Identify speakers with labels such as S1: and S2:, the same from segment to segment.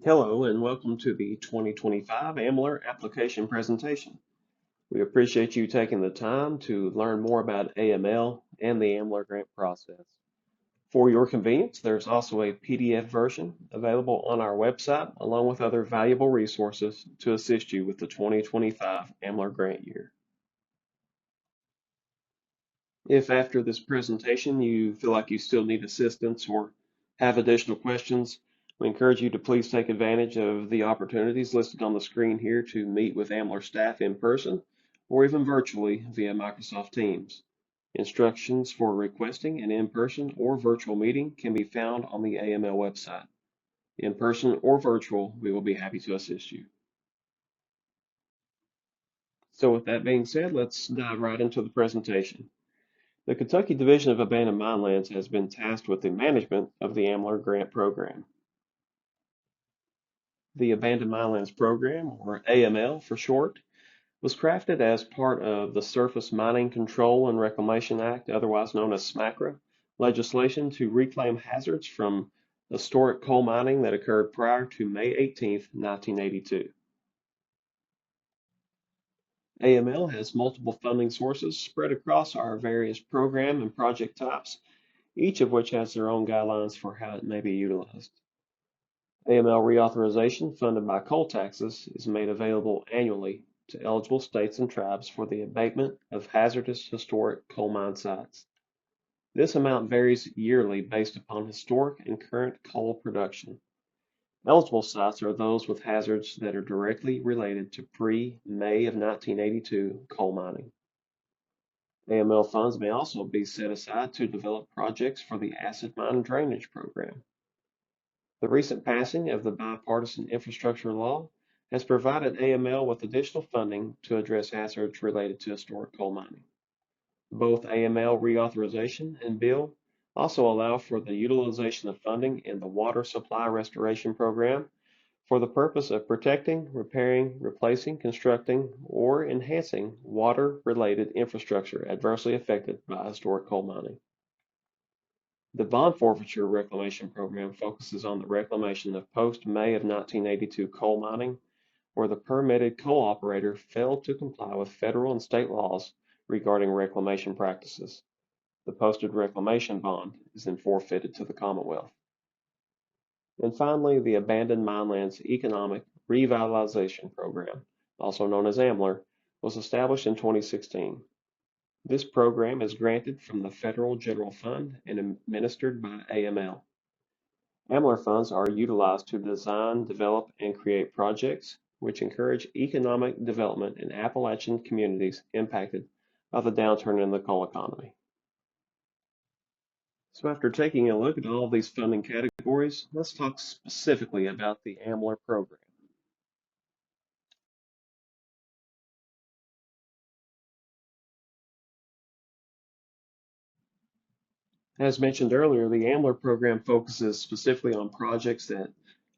S1: Hello and welcome to the 2025 AMLER application presentation. We appreciate you taking the time to learn more about AML and the AMLER grant process. For your convenience, there's also a PDF version available on our website along with other valuable resources to assist you with the 2025 AMLER grant year. If after this presentation you feel like you still need assistance or have additional questions, we encourage you to please take advantage of the opportunities listed on the screen here to meet with AMLER staff in person or even virtually via Microsoft Teams. Instructions for requesting an in-person or virtual meeting can be found on the AML website. In person or virtual, we will be happy to assist you. So with that being said, let's dive right into the presentation. The Kentucky Division of Abandoned Minelands has been tasked with the management of the AMLER grant program. The Abandoned Minelands Program, or AML for short, was crafted as part of the Surface Mining Control and Reclamation Act, otherwise known as SMCRA, legislation to reclaim hazards from historic coal mining that occurred prior to May 18, 1982. AML has multiple funding sources spread across our various program and project types, each of which has their own guidelines for how it may be utilized. AML reauthorization funded by coal taxes is made available annually to eligible states and tribes for the abatement of hazardous historic coal mine sites. This amount varies yearly based upon historic and current coal production. Eligible sites are those with hazards that are directly related to pre-May of 1982 coal mining. AML funds may also be set aside to develop projects for the acid mine drainage program. The recent passing of the bipartisan infrastructure law has provided AML with additional funding to address hazards related to historic coal mining. Both AML reauthorization and bill also allow for the utilization of funding in the Water Supply Restoration Program for the purpose of protecting, repairing, replacing, constructing, or enhancing water-related infrastructure adversely affected by historic coal mining. The bond forfeiture reclamation program focuses on the reclamation of post-May of 1982 coal mining, where the permitted coal operator failed to comply with federal and state laws regarding reclamation practices. The posted reclamation bond is then forfeited to the Commonwealth. And finally, the Abandoned Minelands Economic Revitalization Program, also known as AMLER, was established in 2016. This program is granted from the Federal General Fund and administered by AML. AMLER funds are utilized to design, develop, and create projects which encourage economic development in Appalachian communities impacted by the downturn in the coal economy. So after taking a look at all of these funding categories, let's talk specifically about the AMLER program. As mentioned earlier, the AMLER program focuses specifically on projects that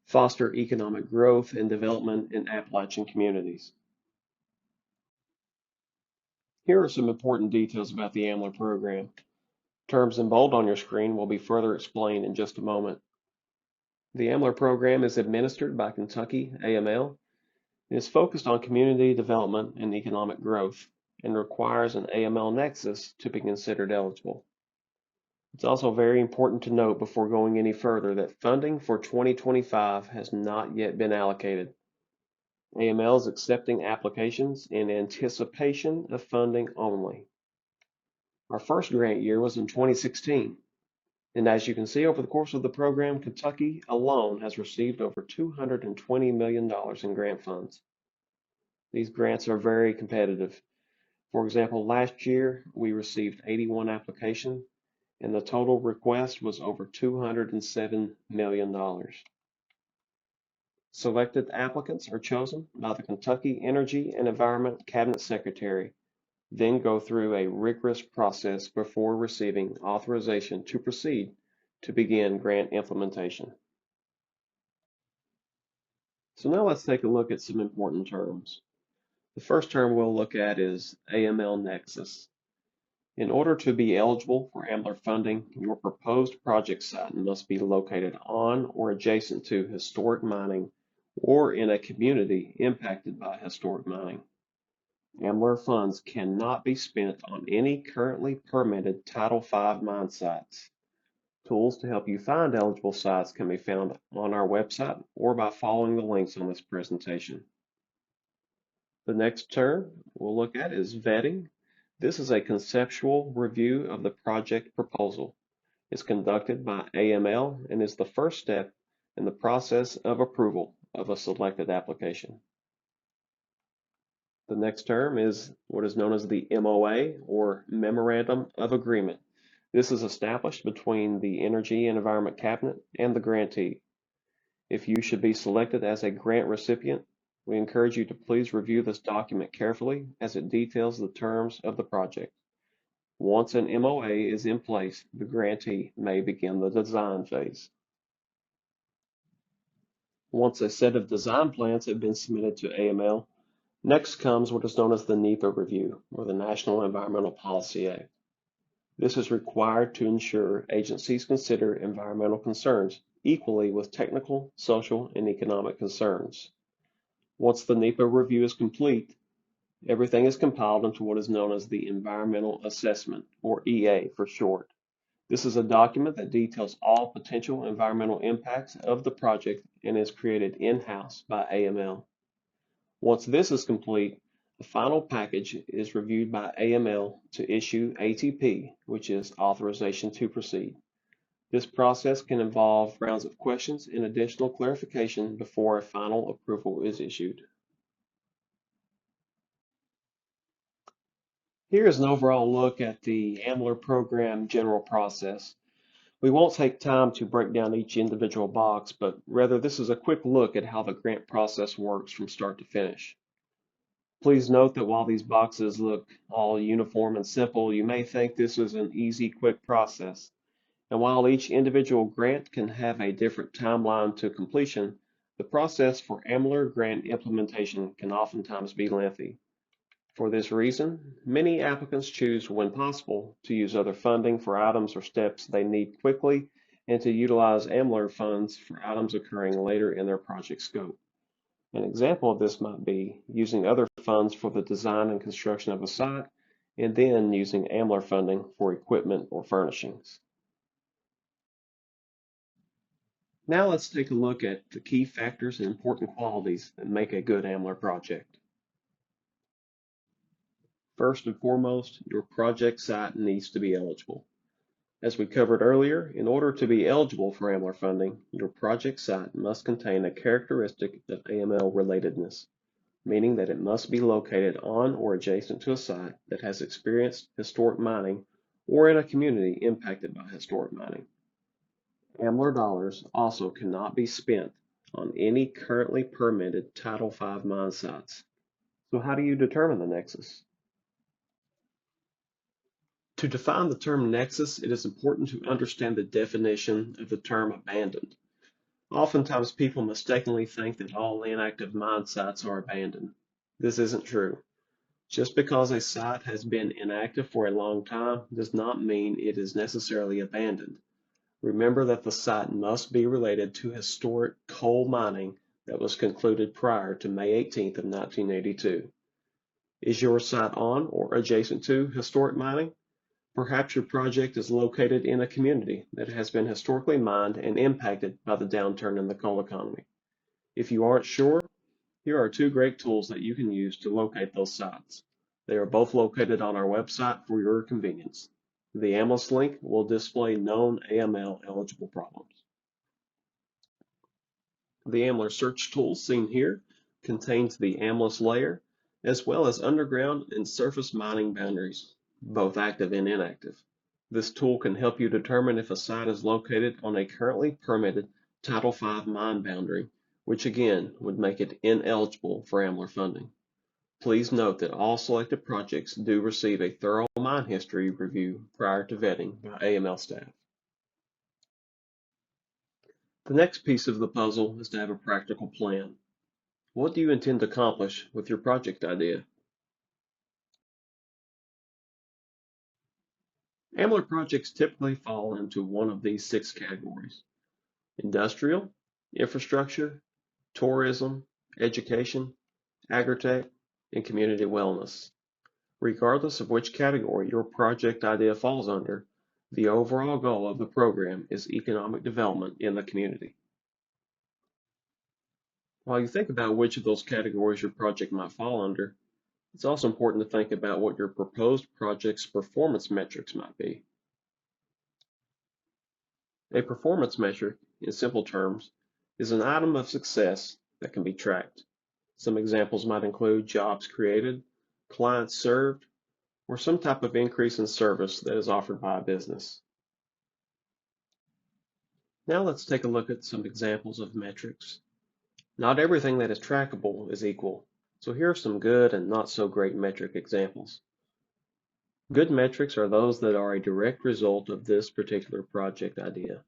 S1: foster economic growth and development in Appalachian communities. Here are some important details about the AMLER program. Terms in bold on your screen will be further explained in just a moment. The AMLER program is administered by Kentucky AML and is focused on community development and economic growth and requires an AML nexus to be considered eligible. It's also very important to note before going any further that funding for 2025 has not yet been allocated. AML is accepting applications in anticipation of funding only. Our first grant year was in 2016, and as you can see over the course of the program, Kentucky alone has received over $220 million in grant funds. These grants are very competitive. For example, last year we received 81 applications and the total request was over $207 million. Selected applicants are chosen by the Kentucky Energy and Environment Cabinet Secretary, then go through a rigorous process before receiving authorization to proceed to begin grant implementation. So now let's take a look at some important terms. The first term we'll look at is AML Nexus. In order to be eligible for AMLER funding, your proposed project site must be located on or adjacent to historic mining or in a community impacted by historic mining. AMLER funds cannot be spent on any currently permitted Title V mine sites. Tools to help you find eligible sites can be found on our website or by following the links on this presentation. The next term we'll look at is vetting. This is a conceptual review of the project proposal. It's conducted by AML and is the first step in the process of approval of a selected application. The next term is what is known as the MOA, or Memorandum of Agreement. This is established between the Energy and Environment Cabinet and the grantee. If you should be selected as a grant recipient, we encourage you to please review this document carefully as it details the terms of the project. Once an MOA is in place, the grantee may begin the design phase. Once a set of design plans have been submitted to AML, next comes what is known as the NEPA review, or the National Environmental Policy Act. This is required to ensure agencies consider environmental concerns equally with technical, social, and economic concerns. Once the NEPA review is complete, everything is compiled into what is known as the Environmental Assessment, or EA for short. This is a document that details all potential environmental impacts of the project and is created in-house by AML. Once this is complete, the final package is reviewed by AML to issue ATP, which is Authorization to Proceed. This process can involve rounds of questions and additional clarification before a final approval is issued. Here is an overall look at the AMLER program general process. We won't take time to break down each individual box, but rather this is a quick look at how the grant process works from start to finish. Please note that while these boxes look all uniform and simple, you may think this is an easy, quick process. And while each individual grant can have a different timeline to completion, the process for AMLER grant implementation can oftentimes be lengthy. For this reason, many applicants choose, when possible, to use other funding for items or steps they need quickly and to utilize AMLER funds for items occurring later in their project scope. An example of this might be using other funds for the design and construction of a site and then using AMLER funding for equipment or furnishings. Now let's take a look at the key factors and important qualities that make a good AMLER project. First and foremost, your project site needs to be eligible. As we covered earlier, in order to be eligible for AMLER funding, your project site must contain a characteristic of AML relatedness, meaning that it must be located on or adjacent to a site that has experienced historic mining or in a community impacted by historic mining. AMLER dollars also cannot be spent on any currently permitted Title V mine sites. So how do you determine the nexus? To define the term nexus, it is important to understand the definition of the term abandoned. Oftentimes people mistakenly think that all inactive mine sites are abandoned. This isn't true. Just because a site has been inactive for a long time does not mean it is necessarily abandoned. Remember that the site must be related to historic coal mining that was concluded prior to May 18th of 1982. Is your site on or adjacent to historic mining? Perhaps your project is located in a community that has been historically mined and impacted by the downturn in the coal economy. If you aren't sure, here are two great tools that you can use to locate those sites. They are both located on our website for your convenience. The AMLES link will display known AML eligible problems. The AMLER search tool seen here contains the AMLES layer, as well as underground and surface mining boundaries, both active and inactive. This tool can help you determine if a site is located on a currently permitted Title V mine boundary, which again would make it ineligible for AMLER funding. Please note that all selected projects do receive a thorough mine history review prior to vetting by AML staff. The next piece of the puzzle is to have a practical plan. What do you intend to accomplish with your project idea? AMLER projects typically fall into one of these 6 categories: industrial, infrastructure, tourism, education, agritech, and community wellness. Regardless of which category your project idea falls under, the overall goal of the program is economic development in the community. While you think about which of those categories your project might fall under, it's also important to think about what your proposed project's performance metrics might be. A performance metric, in simple terms, is an item of success that can be tracked. Some examples might include jobs created, clients served, or some type of increase in service that is offered by a business. Now let's take a look at some examples of metrics. Not everything that is trackable is equal, so here are some good and not so great metric examples. Good metrics are those that are a direct result of this particular project idea.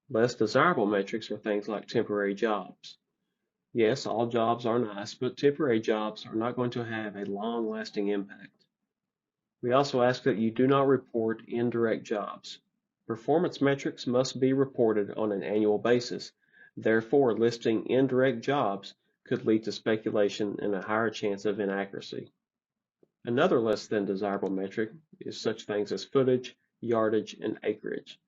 S1: Less desirable metrics are things like temporary jobs. Yes, all jobs are nice, but temporary jobs are not going to have a long-lasting impact. We also ask that you do not report indirect jobs. Performance metrics must be reported on an annual basis. Therefore, listing indirect jobs could lead to speculation and a higher chance of inaccuracy. Another less than desirable metric is such things as footage, yardage, and acreage.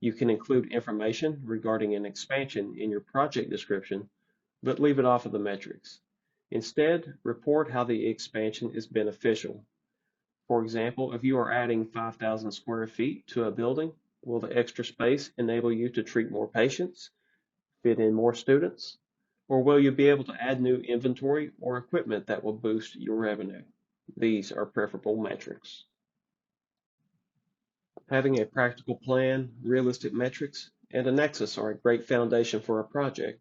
S1: You can include information regarding an expansion in your project description, but leave it off of the metrics. Instead, report how the expansion is beneficial. For example, if you are adding 5,000 square feet to a building, will the extra space enable you to treat more patients, fit in more students, or will you be able to add new inventory or equipment that will boost your revenue? These are preferable metrics. Having a practical plan, realistic metrics, and a nexus are a great foundation for a project,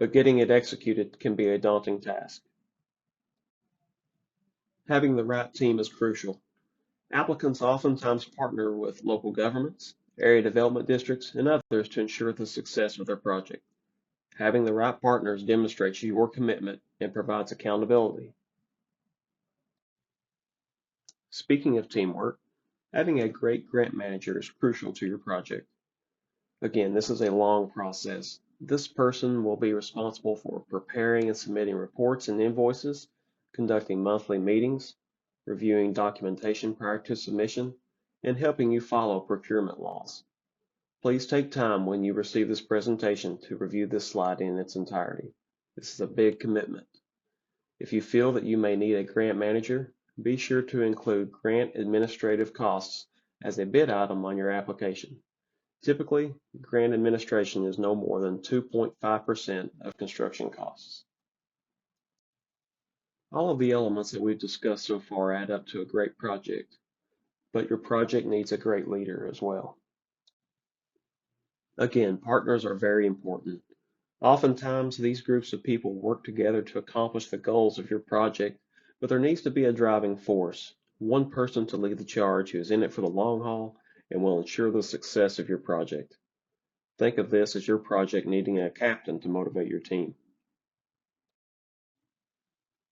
S1: but getting it executed can be a daunting task. Having the right team is crucial. Applicants oftentimes partner with local governments, area development districts, and others to ensure the success of their project. Having the right partners demonstrates your commitment and provides accountability. Speaking of teamwork, having a great grant manager is crucial to your project. Again, this is a long process. This person will be responsible for preparing and submitting reports and invoices, conducting monthly meetings, reviewing documentation prior to submission, and helping you follow procurement laws. Please take time when you receive this presentation to review this slide in its entirety. This is a big commitment. If you feel that you may need a grant manager, be sure to include grant administrative costs as a bid item on your application. Typically, grant administration is no more than 2.5% of construction costs. All of the elements that we've discussed so far add up to a great project, but your project needs a great leader as well. Again, partners are very important. Oftentimes, these groups of people work together to accomplish the goals of your project, but there needs to be a driving force, one person to lead the charge who is in it for the long haul and will ensure the success of your project. Think of this as your project needing a captain to motivate your team.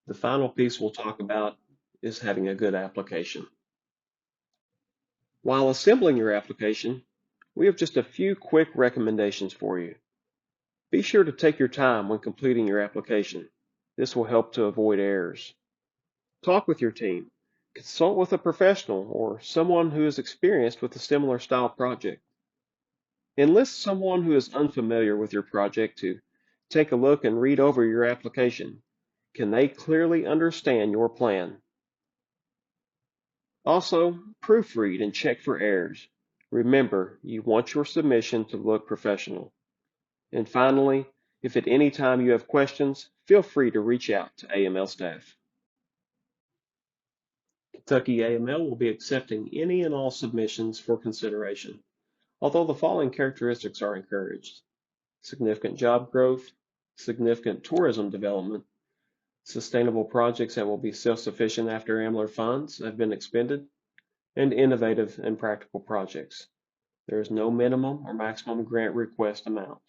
S1: The final piece we'll talk about is having a good application. While assembling your application, we have just a few quick recommendations for you. Be sure to take your time when completing your application. This will help to avoid errors. Talk with your team. Consult with a professional or someone who is experienced with a similar style project. Enlist someone who is unfamiliar with your project to take a look and read over your application. Can they clearly understand your plan? Also, proofread and check for errors. Remember, you want your submission to look professional. And finally, if at any time you have questions, feel free to reach out to AML staff. Kentucky AML will be accepting any and all submissions for consideration, although the following characteristics are encouraged: significant job growth, significant tourism development, sustainable projects that will be self-sufficient after AMLER funds have been expended, and innovative and practical projects. There is no minimum or maximum grant request amount.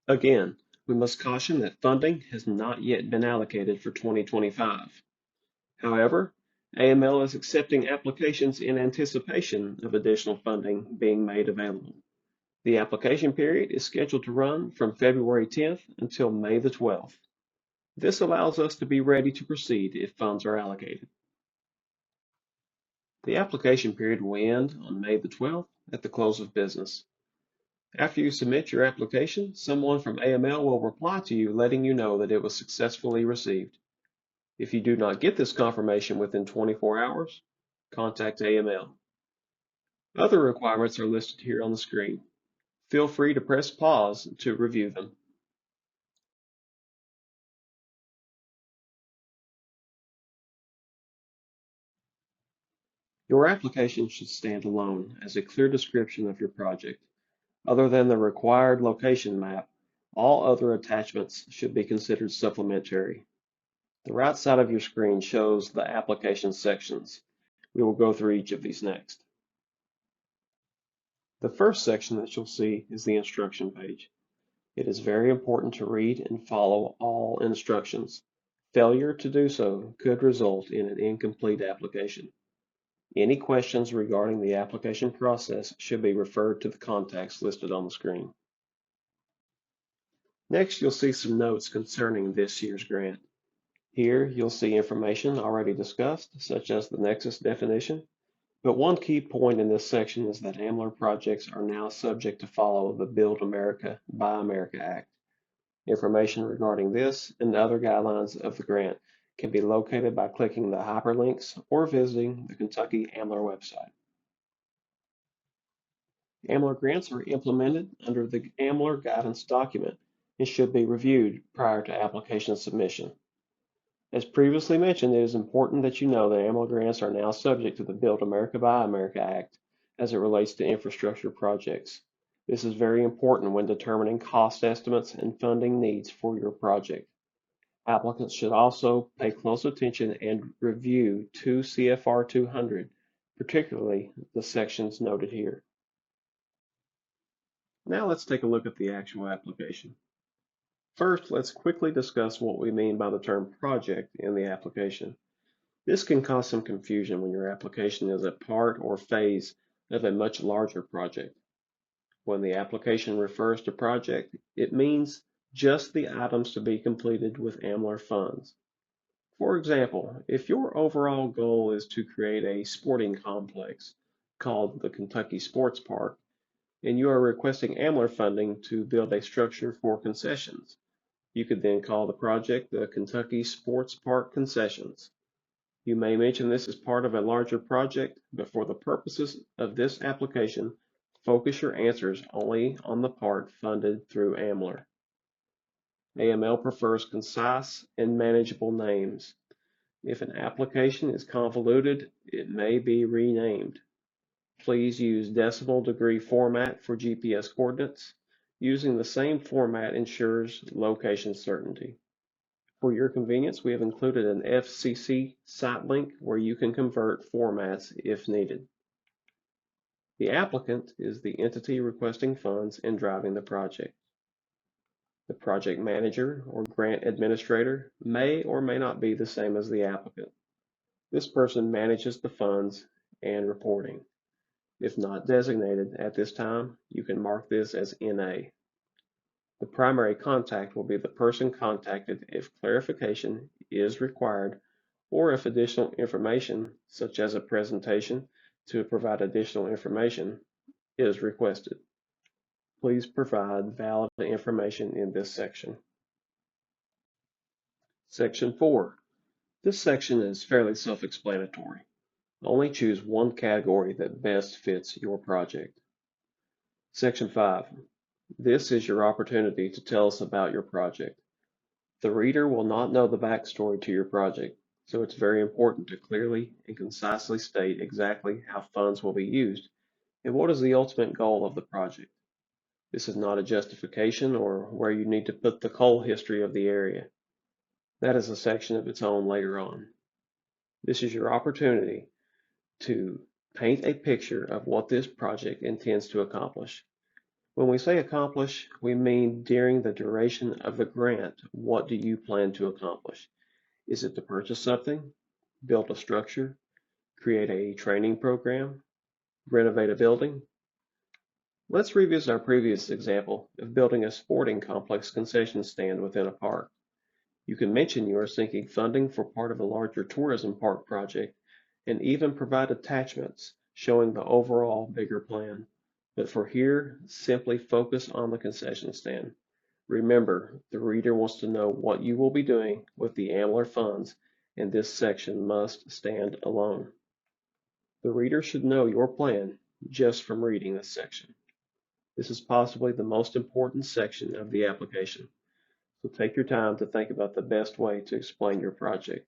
S1: Again, we must caution that funding has not yet been allocated for 2025. However, AML is accepting applications in anticipation of additional funding being made available. The application period is scheduled to run from February 10th until May the 12th. This allows us to be ready to proceed if funds are allocated. The application period will end on May the 12th at the close of business. After you submit your application, someone from AML will reply to you letting you know that it was successfully received. If you do not get this confirmation within 24 hours, contact AML. Other requirements are listed here on the screen. Feel free to press pause to review them. Your application should stand alone as a clear description of your project. Other than the required location map, all other attachments should be considered supplementary. The right side of your screen shows the application sections. We will go through each of these next. The first section that you'll see is the instruction page. It is very important to read and follow all instructions. Failure to do so could result in an incomplete application. Any questions regarding the application process should be referred to the contacts listed on the screen. Next, you'll see some notes concerning this year's grant. Here, you'll see information already discussed, such as the nexus definition, but one key point in this section is that AMLER projects are now subject to follow the Build America, Buy America Act. Information regarding this and other guidelines of the grant can be located by clicking the hyperlinks or visiting the Kentucky AMLER website. AMLER grants are implemented under the AMLER guidance document and should be reviewed prior to application submission. As previously mentioned, it is important that you know that AMLER grants are now subject to the Build America, Buy America Act as it relates to infrastructure projects. This is very important when determining cost estimates and funding needs for your project. Applicants should also pay close attention and review 2 CFR 200, particularly the sections noted here. Now let's take a look at the actual application. First, let's quickly discuss what we mean by the term project in the application. This can cause some confusion when your application is a part or phase of a much larger project. When the application refers to project, it means just the items to be completed with AMLER funds. For example, if your overall goal is to create a sporting complex called the Kentucky Sports Park, and you are requesting AMLER funding to build a structure for concessions, you could then call the project the Kentucky Sports Park Concessions. You may mention this as part of a larger project, but for the purposes of this application, focus your answers only on the part funded through AMLER. AML prefers concise and manageable names. If an application is convoluted, it may be renamed. Please use decimal degree format for GPS coordinates. Using the same format ensures location certainty. For your convenience, we have included an FCC site link where you can convert formats if needed. The applicant is the entity requesting funds and driving the project. The project manager or grant administrator may or may not be the same as the applicant. This person manages the funds and reporting. If not designated at this time, you can mark this as NA. The primary contact will be the person contacted if clarification is required or if additional information, such as a presentation to provide additional information, is requested. Please provide valid information in this section. Section 4. This section is fairly self-explanatory. Only choose one category that best fits your project. Section 5. This is your opportunity to tell us about your project. The reader will not know the backstory to your project, so it's very important to clearly and concisely state exactly how funds will be used and what is the ultimate goal of the project. This is not a justification or where you need to put the coal history of the area. That is a section of its own later on. This is your opportunity to paint a picture of what this project intends to accomplish. When we say accomplish, we mean during the duration of the grant, what do you plan to accomplish? Is it to purchase something, build a structure, create a training program, renovate a building? Let's revisit our previous example of building a sporting complex concession stand within a park. You can mention you are seeking funding for part of a larger tourism park project and even provide attachments showing the overall bigger plan. But for here, simply focus on the concession stand. Remember, the reader wants to know what you will be doing with the AMLER funds, and this section must stand alone. The reader should know your plan just from reading this section. This is possibly the most important section of the application, so take your time to think about the best way to explain your project.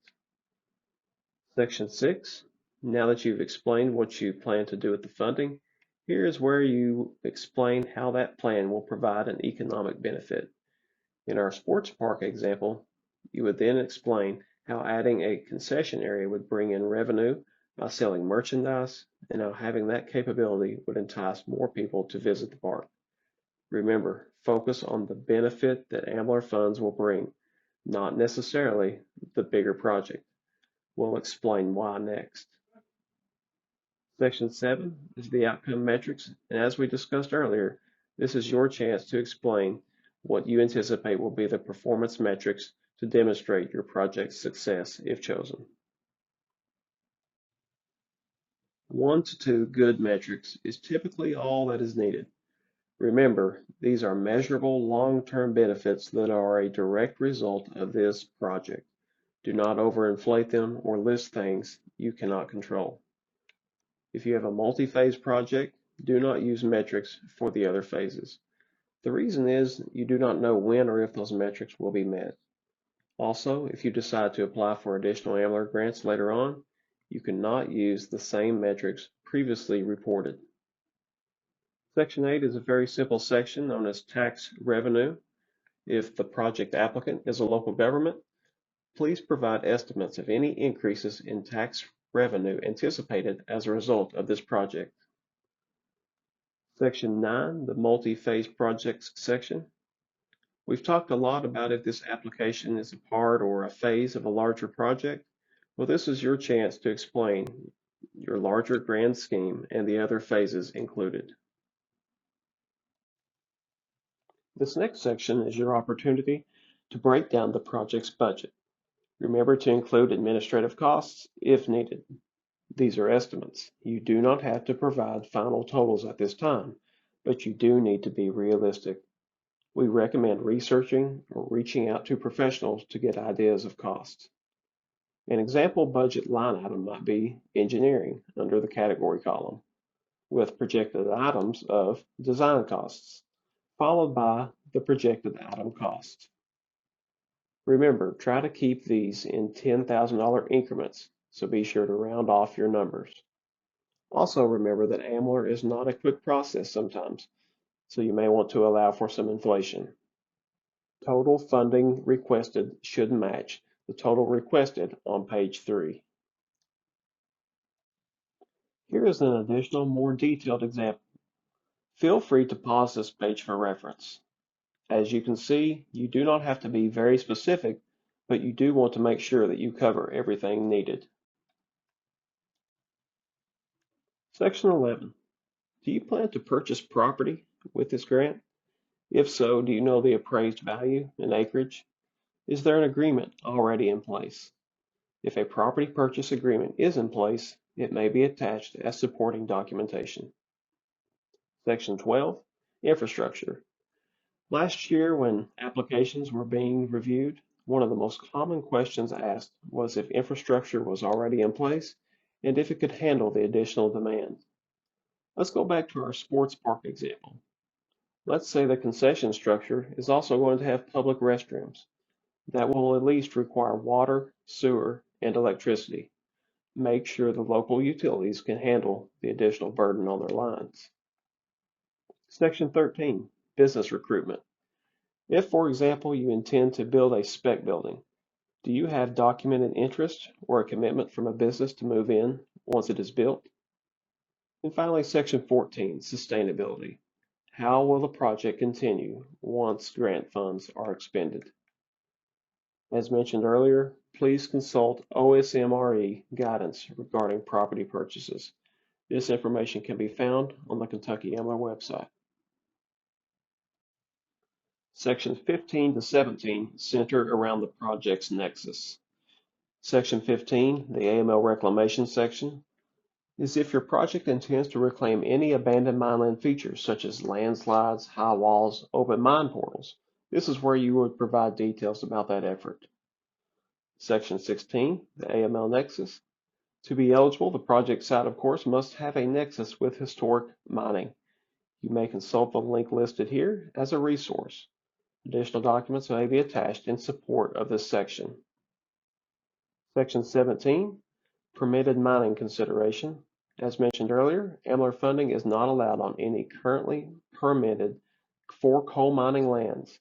S1: Section 6. Now that you've explained what you plan to do with the funding, here is where you explain how that plan will provide an economic benefit. In our sports park example, you would then explain how adding a concession area would bring in revenue by selling merchandise, and how having that capability would entice more people to visit the park. Remember, focus on the benefit that AMLER funds will bring, not necessarily the bigger project. We'll explain why next. Section 7 is the outcome metrics, and as we discussed earlier, this is your chance to explain what you anticipate will be the performance metrics to demonstrate your project's success if chosen. 1 to 2 good metrics is typically all that is needed. Remember, these are measurable long-term benefits that are a direct result of this project. Do not overinflate them or list things you cannot control. If you have a multi-phase project, do not use metrics for the other phases. The reason is you do not know when or if those metrics will be met. Also, if you decide to apply for additional AMLER grants later on, you cannot use the same metrics previously reported. Section 8 is a very simple section known as tax revenue. If the project applicant is a local government, please provide estimates of any increases in tax revenue anticipated as a result of this project. Section 9, the multi-phase projects section. We've talked a lot about if this application is a part or a phase of a larger project. Well, this is your chance to explain your larger grand scheme and the other phases included. This next section is your opportunity to break down the project's budget. Remember to include administrative costs if needed. These are estimates. You do not have to provide final totals at this time, but you do need to be realistic. We recommend researching or reaching out to professionals to get ideas of costs. An example budget line item might be engineering under the category column, with projected items of design costs, followed by the projected item cost. Remember, try to keep these in $10,000 increments, so be sure to round off your numbers. Also remember that AMLER is not a quick process sometimes, so you may want to allow for some inflation. Total funding requested should match the total requested on page 3. Here is an additional, more detailed example. Feel free to pause this page for reference. As you can see, you do not have to be very specific, but you do want to make sure that you cover everything needed. Section 11. Do you plan to purchase property with this grant? If so, do you know the appraised value and acreage? Is there an agreement already in place? If a property purchase agreement is in place, it may be attached as supporting documentation. Section 12, infrastructure. Last year, when applications were being reviewed, one of the most common questions asked was if infrastructure was already in place and if it could handle the additional demand. Let's go back to our sports park example. Let's say the concession structure is also going to have public restrooms that will at least require water, sewer, and electricity. Make sure the local utilities can handle the additional burden on their lines. Section 13, business recruitment. If, for example, you intend to build a spec building, do you have documented interest or a commitment from a business to move in once it is built? And finally, Section 14, sustainability. How will the project continue once grant funds are expended? As mentioned earlier, please consult OSMRE guidance regarding property purchases. This information can be found on the Kentucky AMLER website. Sections 15 to 17 center around the project's nexus. Section 15, the AML reclamation section, is if your project intends to reclaim any abandoned mineland features such as landslides, high walls, open mine portals. This is where you would provide details about that effort. Section 16, the AML nexus. To be eligible, the project site, of course, must have a nexus with historic mining. You may consult the link listed here as a resource. Additional documents may be attached in support of this section. Section 17, permitted mining consideration. As mentioned earlier, AMLER funding is not allowed on any currently permitted for coal mining lands.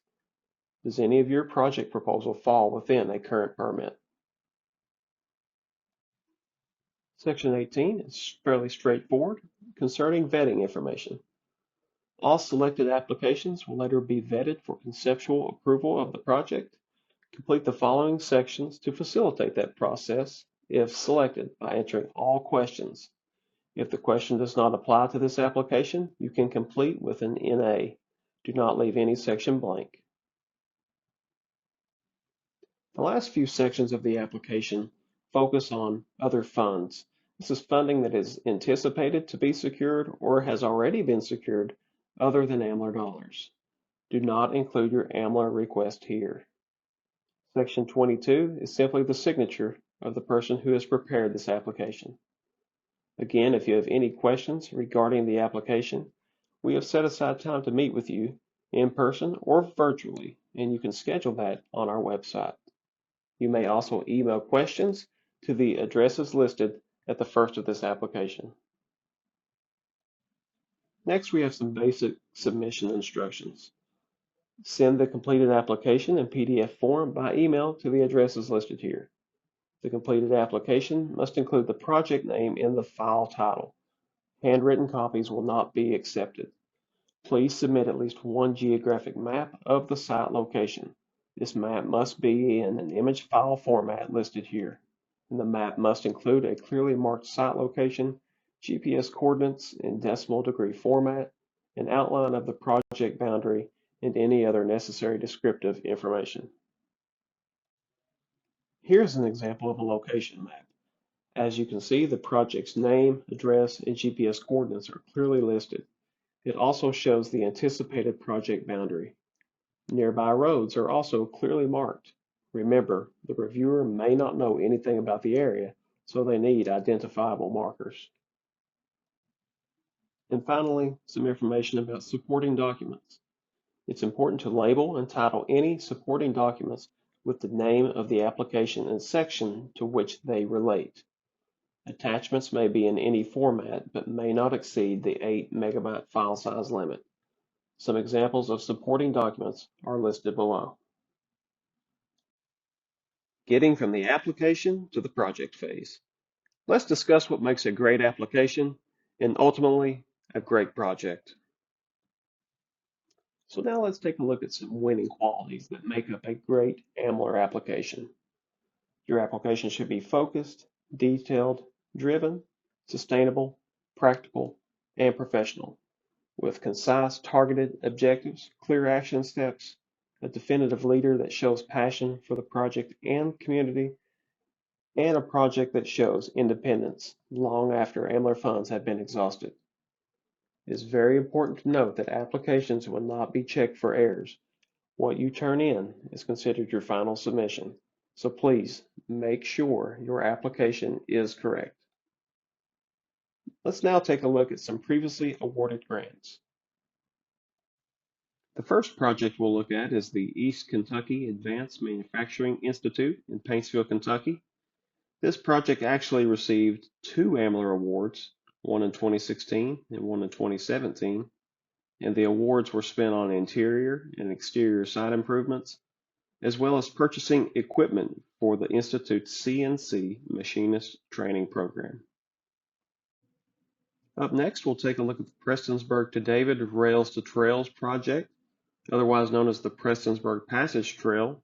S1: Does any of your project proposal fall within a current permit? Section 18 is fairly straightforward concerning vetting information. All selected applications will later be vetted for conceptual approval of the project. Complete the following sections to facilitate that process if selected by answering all questions. If the question does not apply to this application, you can complete with an NA. Do not leave any section blank. The last few sections of the application focus on other funds. This is funding that is anticipated to be secured or has already been secured other than AMLER dollars. Do not include your AMLER request here. Section 22 is simply the signature of the person who has prepared this application. Again, if you have any questions regarding the application, we have set aside time to meet with you in person or virtually, and you can schedule that on our website. You may also email questions to the addresses listed at the first of this application. Next, we have some basic submission instructions. Send the completed application in PDF form by email to the addresses listed here. The completed application must include the project name in the file title. Handwritten copies will not be accepted. Please submit at least one geographic map of the site location. This map must be in an image file format listed here. And the map must include a clearly marked site location, GPS coordinates in decimal degree format, an outline of the project boundary, and any other necessary descriptive information. Here's an example of a location map. As you can see, the project's name, address, and GPS coordinates are clearly listed. It also shows the anticipated project boundary. Nearby roads are also clearly marked. Remember, the reviewer may not know anything about the area, so they need identifiable markers. And finally, some information about supporting documents. It's important to label and title any supporting documents with the name of the application and section to which they relate. Attachments may be in any format, but may not exceed the 8 megabyte file size limit. Some examples of supporting documents are listed below. Getting from the application to the project phase. Let's discuss what makes a great application and ultimately a great project. So now let's take a look at some winning qualities that make up a great AMLER application. Your application should be focused, detailed, driven, sustainable, practical, and professional, with concise, targeted objectives, clear action steps, a definitive leader that shows passion for the project and community, and a project that shows independence long after AMLER funds have been exhausted. It is very important to note that applications will not be checked for errors. What you turn in is considered your final submission. So please make sure your application is correct. Let's now take a look at some previously awarded grants. The first project we'll look at is the East Kentucky Advanced Manufacturing Institute in Paintsville, Kentucky. This project actually received 2 AMLER awards, one in 2016 and one in 2017, and the awards were spent on interior and exterior site improvements, as well as purchasing equipment for the Institute's CNC Machinist Training Program. Up next, we'll take a look at the Prestonsburg to David Rails to Trails project, otherwise known as the Prestonsburg Passage Trail.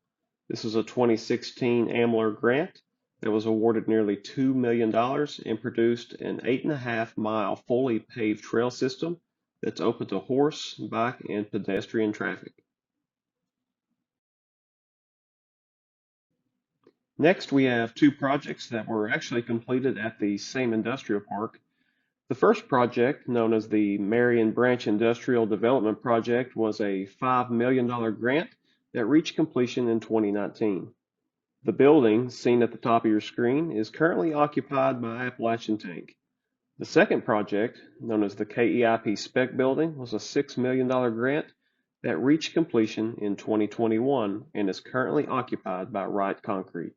S1: This is a 2016 AMLER grant that was awarded nearly $2 million and produced an 8.5-mile fully paved trail system that's open to horse, bike, and pedestrian traffic. Next, we have two projects that were actually completed at the same industrial park. The first project, known as the Marion Branch Industrial Development Project, was a $5 million grant that reached completion in 2019. The building, seen at the top of your screen, is currently occupied by Appalachian Tank. The second project, known as the KEIP Spec Building, was a $6 million grant that reached completion in 2021 and is currently occupied by Wright Concrete.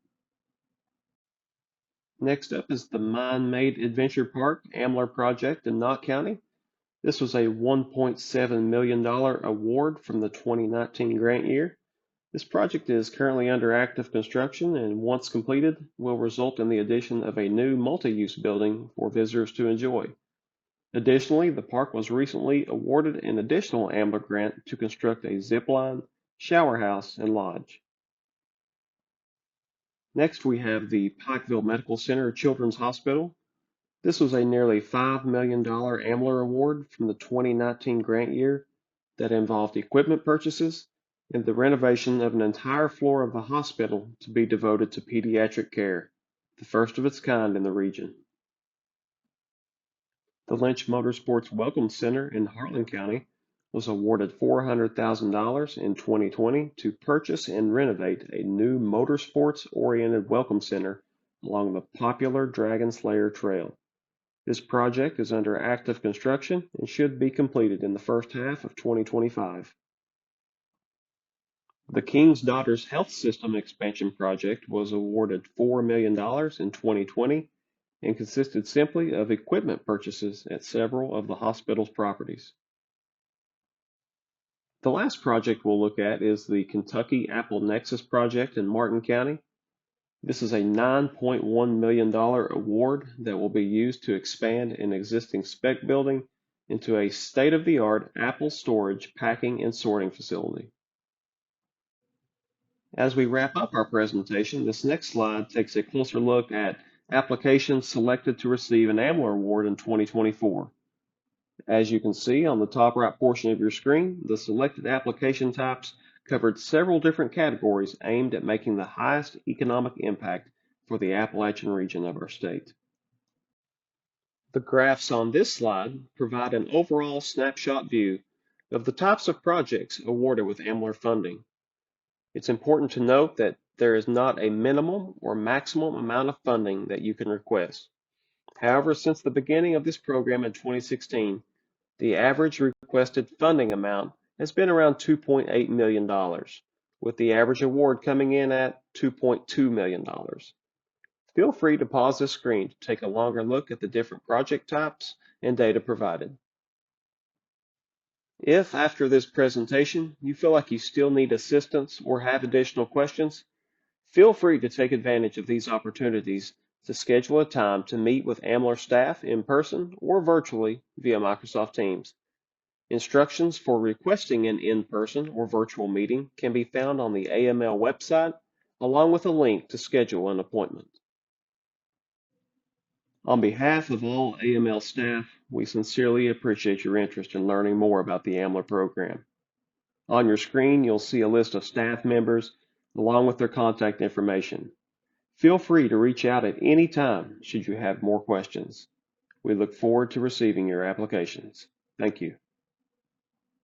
S1: Next up is the Mine-Made Adventure Park AMLER project in Knott County. This was a $1.7 million award from the 2019 grant year. This project is currently under active construction and once completed will result in the addition of a new multi-use building for visitors to enjoy. Additionally, the park was recently awarded an additional AMLER grant to construct a zip line, shower house, and lodge. Next, we have the Pikeville Medical Center Children's Hospital. This was a nearly $5 million AMLER award from the 2019 grant year that involved equipment purchases and the renovation of an entire floor of the hospital to be devoted to pediatric care, the first of its kind in the region. The Lynch Motorsports Welcome Center in Harlan County was awarded $400,000 in 2020 to purchase and renovate a new motorsports-oriented welcome center along the popular Dragon Slayer Trail. This project is under active construction and should be completed in the first half of 2025. The King's Daughters Health System Expansion Project was awarded $4 million in 2020 and consisted simply of equipment purchases at several of the hospital's properties. The last project we'll look at is the Kentucky Apple Nexus project in Martin County. This is a $9.1 million award that will be used to expand an existing spec building into a state-of-the-art Apple storage, packing, and sorting facility. As we wrap up our presentation, this next slide takes a closer look at applications selected to receive an AMLER award in 2024. As you can see on the top right portion of your screen, the selected application types covered several different categories aimed at making the highest economic impact for the Appalachian region of our state. The graphs on this slide provide an overall snapshot view of the types of projects awarded with AMLER funding. It's important to note that there is not a minimum or maximum amount of funding that you can request. However, since the beginning of this program in 2016, the average requested funding amount has been around $2.8 million, with the average award coming in at $2.2 million. Feel free to pause this screen to take a longer look at the different project types and data provided. If, after this presentation, you feel like you still need assistance or have additional questions, feel free to take advantage of these opportunities to schedule a time to meet with AMLER staff in person or virtually via Microsoft Teams. Instructions for requesting an in-person or virtual meeting can be found on the AML website, along with a link to schedule an appointment. On behalf of all AML staff, we sincerely appreciate your interest in learning more about the AMLER program. On your screen, you'll see a list of staff members along with their contact information. Feel free to reach out at any time should you have more questions. We look forward to receiving your applications. Thank you.